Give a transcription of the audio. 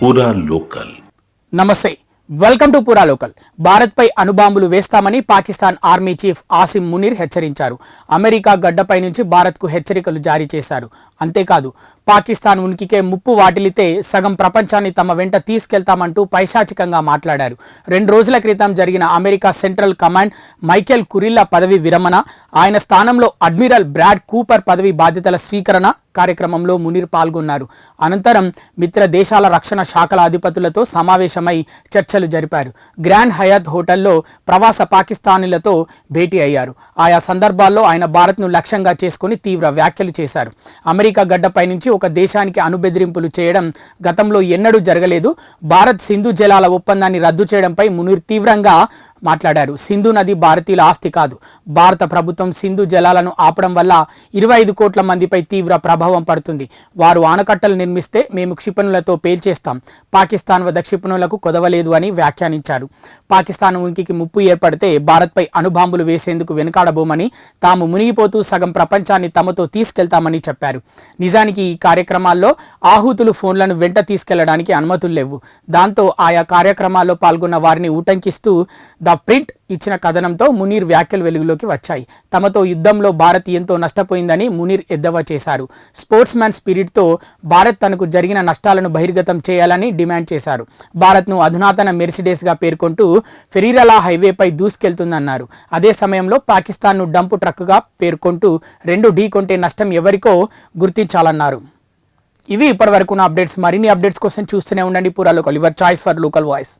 పూరా లోకల్. నమస్తే, welcome to పూరా లోకల్. భారత్పై అణుబాంబులు వేస్తామని పాకిస్తాన్ ఆర్మీ చీఫ్ ఆసిమ్ మునీర్ హెచ్చరించారు. అమెరికా గడ్డపై నుంచి భారత్కు హెచ్చరికలు జారీ చేశారు. అంతేకాదు, పాకిస్తాన్ ఉనికికే ముప్పు వాటిల్లితే సగం ప్రపంచాన్ని తమ వెంట తీసుకెళ్తామంటూ పైశాచికంగా మాట్లాడారు. 2 రోజుల క్రితం జరిగిన అమెరికా సెంట్రల్ కమాండ్ మైకేల్ కురిల్లా పదవి విరమణ, ఆయన స్థానంలో అడ్మిరల్ బ్రాడ్ కూపర్ పదవి బాధ్యతల స్వీకరణ కార్యక్రమంలో మునీర్ పాల్గొన్నారు. అనంతరం మిత్ర దేశాల రక్షణ శాఖల అధిపతులతో సమావేశమై చర్చలు జరిపారు. గ్రాండ్ హయాత్ హోటల్లో ప్రవాస పాకిస్తానీలతో భేటీ అయ్యారు. ఆయా సందర్భాల్లో ఆయన భారత్ను లక్ష్యంగా చేసుకుని తీవ్ర వ్యాఖ్యలు చేశారు. అమెరికా గడ్డపై నుంచి ఒక దేశానికి అణుబెదిరింపులు చేయడం గతంలో ఎన్నడూ జరగలేదు. భారత్ సింధు జలాల ఒప్పందాన్ని రద్దు చేయడంపై మునీర్ తీవ్రంగా మాట్లాడారు. సింధు నది భారతీయుల ఆస్తి కాదు. భారత ప్రభుత్వం సింధు జలాలను ఆపడం వల్ల 25 కోట్ల మందిపై తీవ్ర ప్రభావం పడుతుంది. వారు ఆనకట్టలు నిర్మిస్తే మేము క్షిపణులతో పేల్చేస్తాం. పాకిస్తాన్ వద్ద క్షిపణులకు కొదవలేదు అని వ్యాఖ్యానించారు. పాకిస్తాన్ ఉనికికి ముప్పు ఏర్పడితే భారత్పై అణుబాంబులు వేసేందుకు వెనుకాడబోమని, తాము మునిగిపోతూ సగం ప్రపంచాన్ని తమతో తీసుకెళ్తామని చెప్పారు. నిజానికి ఈ కార్యక్రమాల్లో ఆహుతులు ఫోన్లను వెంట తీసుకెళ్లడానికి అనుమతులు లేవు. దాంతో ఆయా కార్యక్రమాల్లో పాల్గొన్న వారిని ఉటంకిస్తూ ద ప్రింట్ ఇచ్చిన కథనంతో మునీర్ వ్యాఖ్యలు వెలుగులోకి వచ్చాయి. తమతో యుద్ధంలో భారత్ ఎంతో నష్టపోయిందని మునీర్ ఎద్దేవా చేశారు. స్పోర్ట్స్ మ్యాన్ స్పిరిట్తో భారత్ తనకు జరిగిన నష్టాలను బహిర్గతం చేయాలని డిమాండ్ చేశారు. భారత్ను అధునాతన మెర్సిడెస్గా పేర్కొంటూ ఫెరీరలా హైవేపై దూసుకెళ్తుందన్నారు. అదే సమయంలో పాకిస్తాన్ను డంపు ట్రక్గా పేర్కొంటూ 2 ఢీకొంటే నష్టం ఎవరికో గుర్తించాలన్నారు. ఇవి ఇప్పటివరకు నా అప్డేట్స్. మరిన్ని అప్డేట్స్ కోసం చూస్తూనే ఉండండి పూరా local, your choice for local voice.